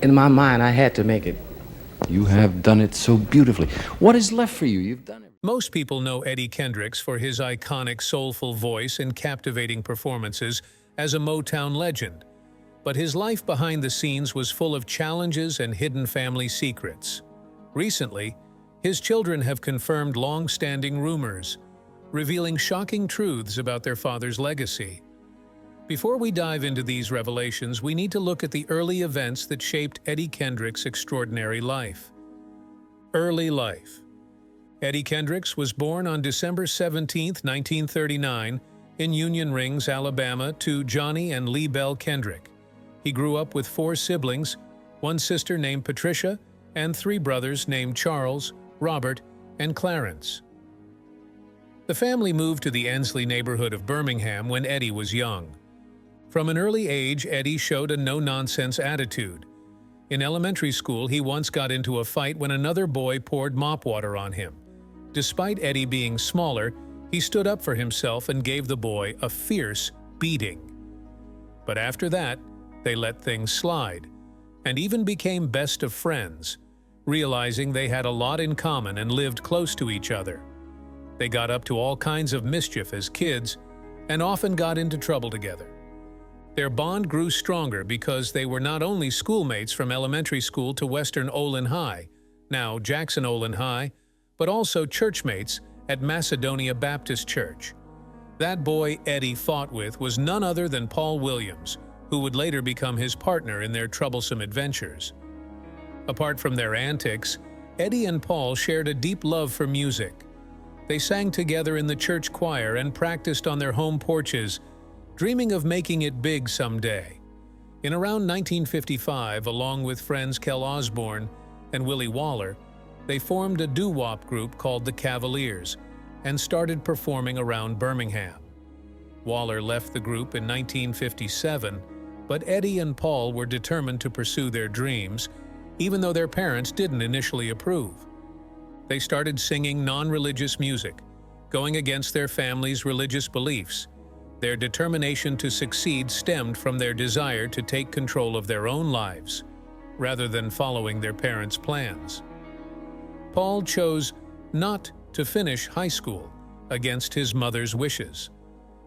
in my mind, I had to make it. You have done it so beautifully. What is left for you? You've done it. Most people know Eddie Kendricks for his iconic soulful voice and captivating performances as a Motown legend. But his life behind the scenes was full of challenges and hidden family secrets. Recently, his children have confirmed long-standing rumors, revealing shocking truths about their father's legacy. Before we dive into these revelations, we need to look at the early events that shaped Eddie Kendricks' extraordinary life. Early life. Eddie Kendricks was born on December 17, 1939, in Union Rings, Alabama, to Johnny and Lee Bell Kendrick. He grew up with 4 siblings, 1 sister named Patricia, and 3 brothers named Charles, Robert, and Clarence. The family moved to the Ensley neighborhood of Birmingham when Eddie was young. From an early age, Eddie showed a no-nonsense attitude. In elementary school, he once got into a fight when another boy poured mop water on him. Despite Eddie being smaller, he stood up for himself and gave the boy a fierce beating. But after that, they let things slide, and even became best of friends, realizing they had a lot in common and lived close to each other. They got up to all kinds of mischief as kids, and often got into trouble together. Their bond grew stronger because they were not only schoolmates from elementary school to Western Olin High, now Jackson Olin High, but also churchmates at Macedonia Baptist Church. That boy Eddie fought with was none other than Paul Williams, who would later become his partner in their troublesome adventures. Apart from their antics, Eddie and Paul shared a deep love for music. They sang together in the church choir and practiced on their home porches, dreaming of making it big someday. In around 1955, along with friends Kel Osborne and Willie Waller, they formed a doo-wop group called the Cavaliers and started performing around Birmingham. Waller left the group in 1957, but Eddie and Paul were determined to pursue their dreams, even though their parents didn't initially approve. They started singing non-religious music, going against their family's religious beliefs. Their determination to succeed stemmed from their desire to take control of their own lives, rather than following their parents' plans. Paul chose not to finish high school against his mother's wishes,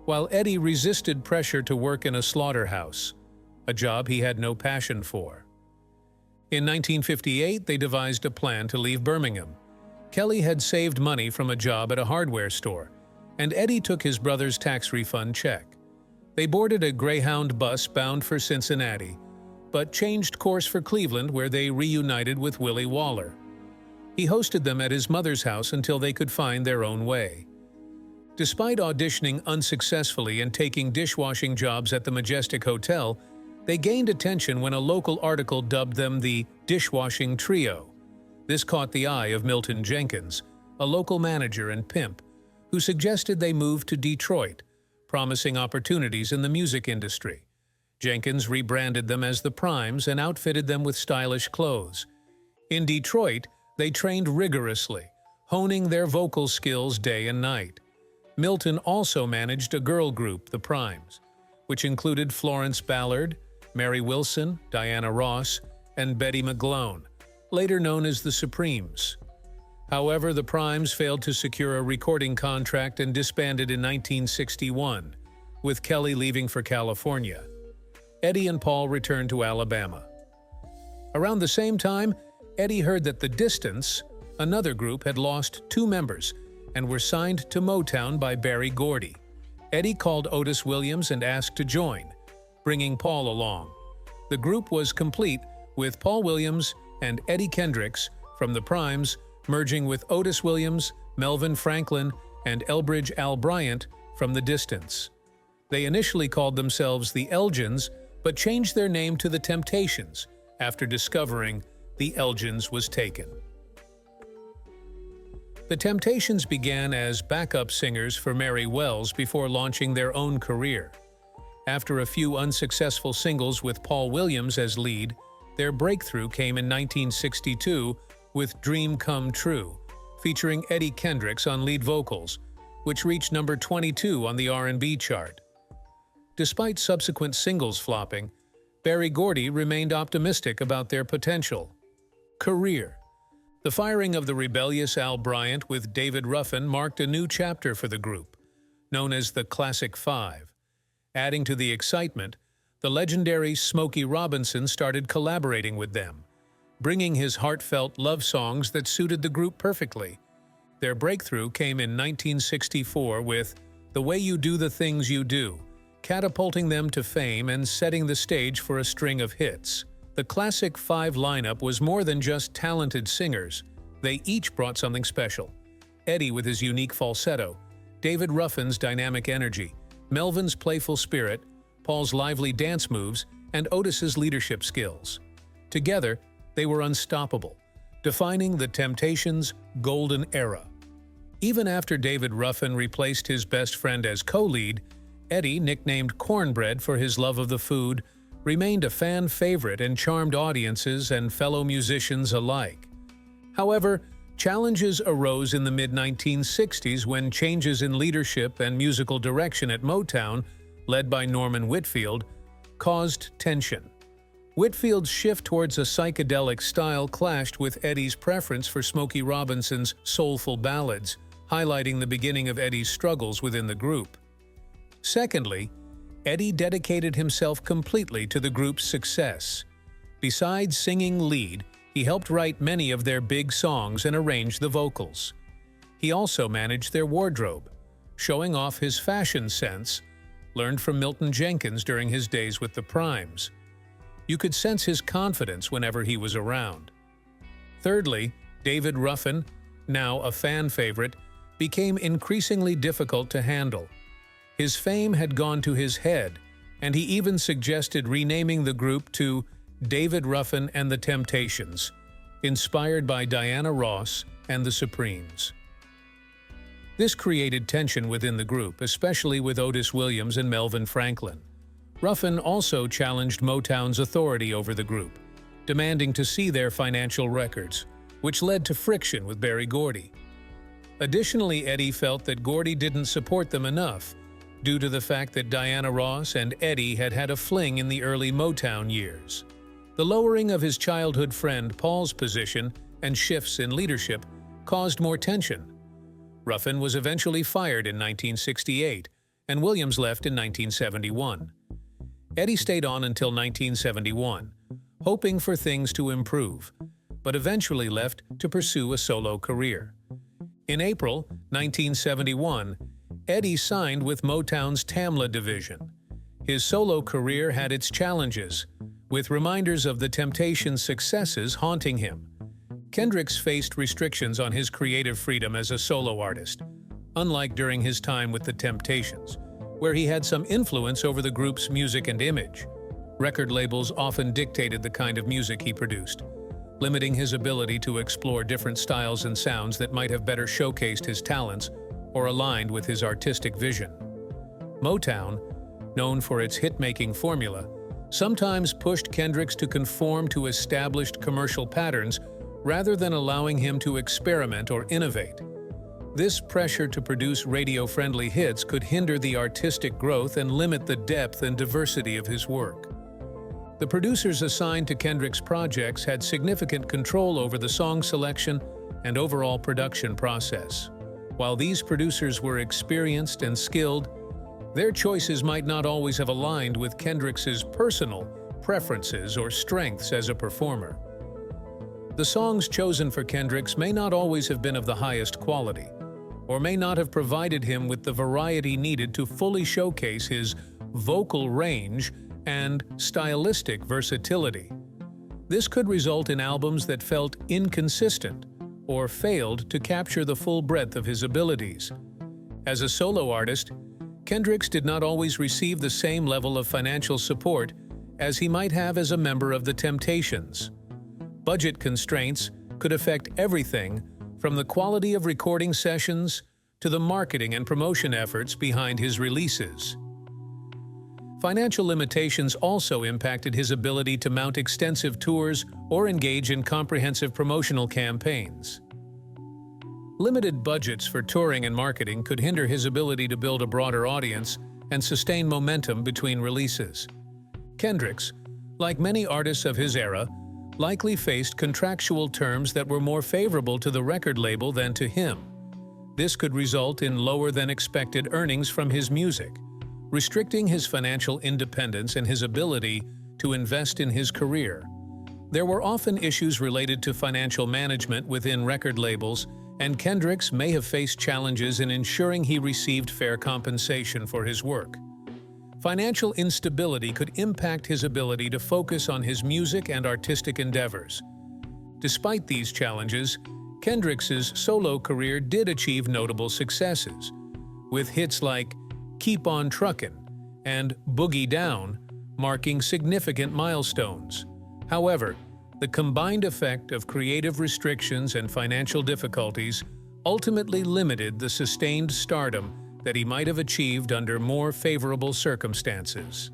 while Eddie resisted pressure to work in a slaughterhouse, a job he had no passion for. In 1958, they devised a plan to leave Birmingham. Kelly had saved money from a job at a hardware store, and Eddie took his brother's tax refund check. They boarded a Greyhound bus bound for Cincinnati, but changed course for Cleveland, where they reunited with Willie Waller. He hosted them at his mother's house until they could find their own way. Despite auditioning unsuccessfully and taking dishwashing jobs at the Majestic Hotel, they gained attention when a local article dubbed them the Dishwashing Trio. This caught the eye of Milton Jenkins, a local manager and pimp, who suggested they move to Detroit, promising opportunities in the music industry. Jenkins rebranded them as the Primes and outfitted them with stylish clothes. In Detroit, they trained rigorously, honing their vocal skills day and night. Milton also managed a girl group, the Primes, which included Florence Ballard, Mary Wilson, Diana Ross, and Betty McGlone, later known as the Supremes. However, the Primes failed to secure a recording contract and disbanded in 1961, with Kelly leaving for California. Eddie and Paul returned to Alabama. Around the same time, Eddie heard that The Distance, another group, had lost 2 members and were signed to Motown by Berry Gordy. Eddie called Otis Williams and asked to join, bringing Paul along. The group was complete, with Paul Williams and Eddie Kendricks from the Primes merging with Otis Williams, Melvin Franklin, and Elbridge Al Bryant from The Distance. They initially called themselves the Elgins, but changed their name to the Temptations after discovering the Elgins was taken. The Temptations began as backup singers for Mary Wells before launching their own career. After a few unsuccessful singles with Paul Williams as lead, their breakthrough came in 1962 with Dream Come True, featuring Eddie Kendricks on lead vocals, which reached number 22 on the R&B chart. Despite subsequent singles flopping, Berry Gordy remained optimistic about their potential. Career. The firing of the rebellious Al Bryant with David Ruffin marked a new chapter for the group, known as the Classic Five. Adding to the excitement, the legendary Smokey Robinson started collaborating with them, bringing his heartfelt love songs that suited the group perfectly. Their breakthrough came in 1964 with The Way You Do the Things You Do, catapulting them to fame and setting the stage for a string of hits. The Classic Five lineup was more than just talented singers. They each brought something special. Eddie with his unique falsetto, David Ruffin's dynamic energy, Melvin's playful spirit, Paul's lively dance moves, and Otis's leadership skills. Together, they were unstoppable, defining the Temptations' golden era. Even after David Ruffin replaced his best friend as co-lead, Eddie, nicknamed Cornbread for his love of the food, remained a fan favorite and charmed audiences and fellow musicians alike. However, challenges arose in the mid-1960s when changes in leadership and musical direction at Motown, led by Norman Whitfield, caused tension. Whitfield's shift towards a psychedelic style clashed with Eddie's preference for Smokey Robinson's soulful ballads, highlighting the beginning of Eddie's struggles within the group. Secondly, Eddie dedicated himself completely to the group's success. Besides singing lead, he helped write many of their big songs and arrange the vocals. He also managed their wardrobe, showing off his fashion sense, learned from Milton Jenkins during his days with the Primes. You could sense his confidence whenever he was around. Thirdly, David Ruffin, now a fan favorite, became increasingly difficult to handle. His fame had gone to his head, and he even suggested renaming the group to David Ruffin and the Temptations, inspired by Diana Ross and the Supremes. This created tension within the group, especially with Otis Williams and Melvin Franklin. Ruffin also challenged Motown's authority over the group, demanding to see their financial records, which led to friction with Berry Gordy. Additionally, Eddie felt that Gordy didn't support them enough, due to the fact that Diana Ross and Eddie had had a fling in the early Motown years. The lowering of his childhood friend Paul's position and shifts in leadership caused more tension. Ruffin was eventually fired in 1968, and Williams left in 1971. Eddie stayed on until 1971, hoping for things to improve, but eventually left to pursue a solo career. In April 1971, Eddie signed with Motown's Tamla division. His solo career had its challenges, with reminders of the Temptations' successes haunting him. Kendricks faced restrictions on his creative freedom as a solo artist, unlike during his time with the Temptations, where he had some influence over the group's music and image. Record labels often dictated the kind of music he produced, limiting his ability to explore different styles and sounds that might have better showcased his talents or aligned with his artistic vision. Motown, known for its hit-making formula, sometimes pushed Kendricks to conform to established commercial patterns rather than allowing him to experiment or innovate. This pressure to produce radio-friendly hits could hinder the artistic growth and limit the depth and diversity of his work. The producers assigned to Kendricks' projects had significant control over the song selection and overall production process. While these producers were experienced and skilled, their choices might not always have aligned with Kendricks' personal preferences or strengths as a performer. The songs chosen for Kendricks may not always have been of the highest quality, or may not have provided him with the variety needed to fully showcase his vocal range and stylistic versatility. This could result in albums that felt inconsistent or failed to capture the full breadth of his abilities. As a solo artist, Kendricks did not always receive the same level of financial support as he might have as a member of the Temptations. Budget constraints could affect everything from the quality of recording sessions to the marketing and promotion efforts behind his releases. Financial limitations also impacted his ability to mount extensive tours or engage in comprehensive promotional campaigns. Limited budgets for touring and marketing could hinder his ability to build a broader audience and sustain momentum between releases. Kendricks, like many artists of his era, likely faced contractual terms that were more favorable to the record label than to him. This could result in lower than expected earnings from his music, restricting his financial independence and his ability to invest in his career. There were often issues related to financial management within record labels, and Kendricks may have faced challenges in ensuring he received fair compensation for his work. Financial instability could impact his ability to focus on his music and artistic endeavors. Despite these challenges, Kendricks's solo career did achieve notable successes, with hits like "Keep On Truckin" and "Boogie Down" marking significant milestones. However, the combined effect of creative restrictions and financial difficulties ultimately limited the sustained stardom that he might have achieved under more favorable circumstances.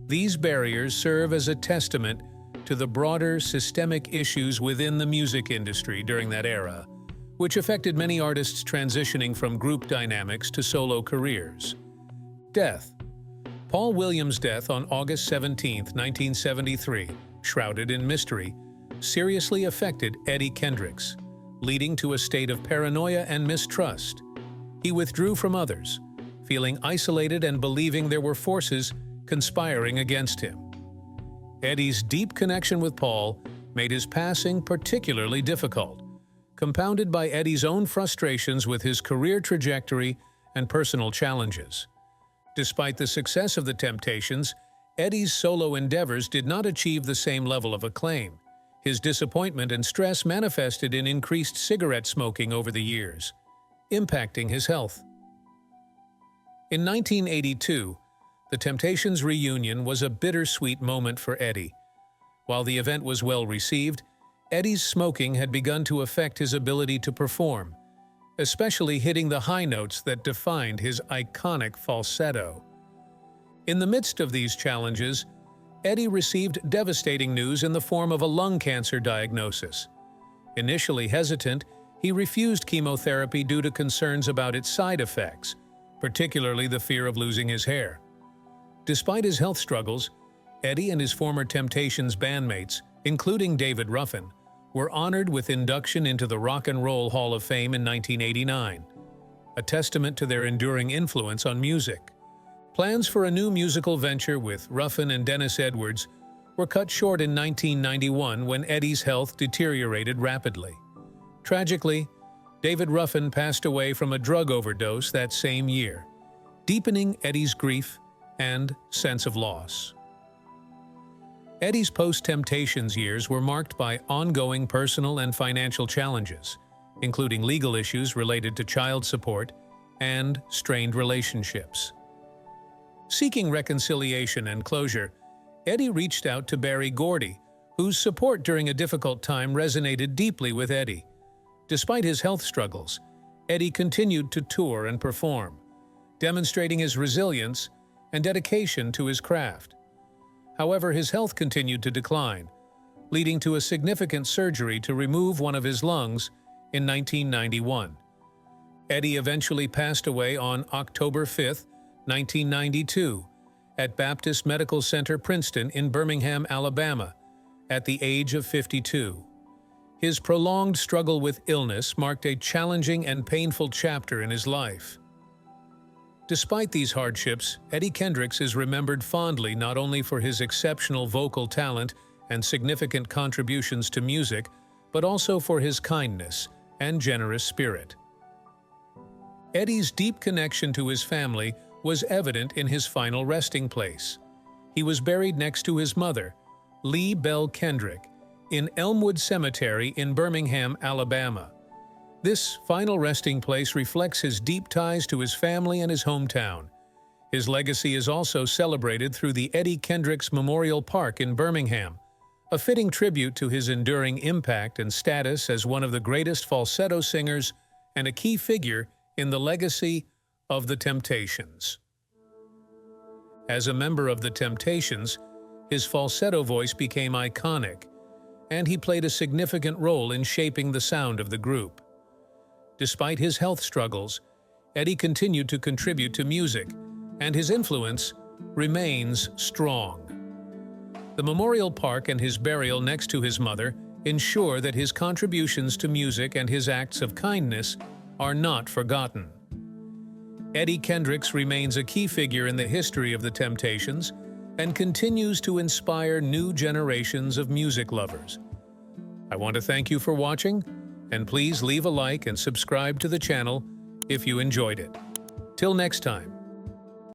These barriers serve as a testament to the broader systemic issues within the music industry during that era, which affected many artists transitioning from group dynamics to solo careers. Death. Paul Williams' death on August 17, 1973, shrouded in mystery, seriously affected Eddie Kendricks, leading to a state of paranoia and mistrust. He withdrew from others, feeling isolated and believing there were forces conspiring against him. Eddie's deep connection with Paul made his passing particularly difficult, compounded by Eddie's own frustrations with his career trajectory and personal challenges. Despite the success of the Temptations, Eddie's solo endeavors did not achieve the same level of acclaim. His disappointment and stress manifested in increased cigarette smoking over the years, impacting his health. In 1982, the Temptations' reunion was a bittersweet moment for Eddie. While the event was well received, Eddie's smoking had begun to affect his ability to perform, especially hitting the high notes that defined his iconic falsetto. In the midst of these challenges, Eddie received devastating news in the form of a lung cancer diagnosis. Initially hesitant, he refused chemotherapy due to concerns about its side effects, particularly the fear of losing his hair. Despite his health struggles, Eddie and his former Temptations bandmates, including David Ruffin, were honored with induction into the Rock and Roll Hall of Fame in 1989, a testament to their enduring influence on music. Plans for a new musical venture with Ruffin and Dennis Edwards were cut short in 1991 when Eddie's health deteriorated rapidly. Tragically, David Ruffin passed away from a drug overdose that same year, deepening Eddie's grief and sense of loss. Eddie's post-Temptations years were marked by ongoing personal and financial challenges, including legal issues related to child support and strained relationships. Seeking reconciliation and closure, Eddie reached out to Berry Gordy, whose support during a difficult time resonated deeply with Eddie. Despite his health struggles, Eddie continued to tour and perform, demonstrating his resilience and dedication to his craft. However, his health continued to decline, leading to a significant surgery to remove one of his lungs in 1991. Eddie eventually passed away on October 5, 1992, at Baptist Medical Center Princeton in Birmingham, Alabama, at the age of 52. His prolonged struggle with illness marked a challenging and painful chapter in his life. Despite these hardships, Eddie Kendricks is remembered fondly not only for his exceptional vocal talent and significant contributions to music, but also for his kindness and generous spirit. Eddie's deep connection to his family was evident in his final resting place. He was buried next to his mother, Lee Bell Kendrick, in Elmwood Cemetery in Birmingham, Alabama. This final resting place reflects his deep ties to his family and his hometown. His legacy is also celebrated through the Eddie Kendricks Memorial Park in Birmingham, a fitting tribute to his enduring impact and status as one of the greatest falsetto singers and a key figure in the legacy of the Temptations. As a member of the Temptations, his falsetto voice became iconic, and he played a significant role in shaping the sound of the group. Despite his health struggles, Eddie continued to contribute to music, and his influence remains strong. The memorial park and his burial next to his mother ensure that his contributions to music and his acts of kindness are not forgotten. Eddie Kendricks remains a key figure in the history of the Temptations and continues to inspire new generations of music lovers. I want to thank you for watching, and please leave a like and subscribe to the channel if you enjoyed it. Till next time.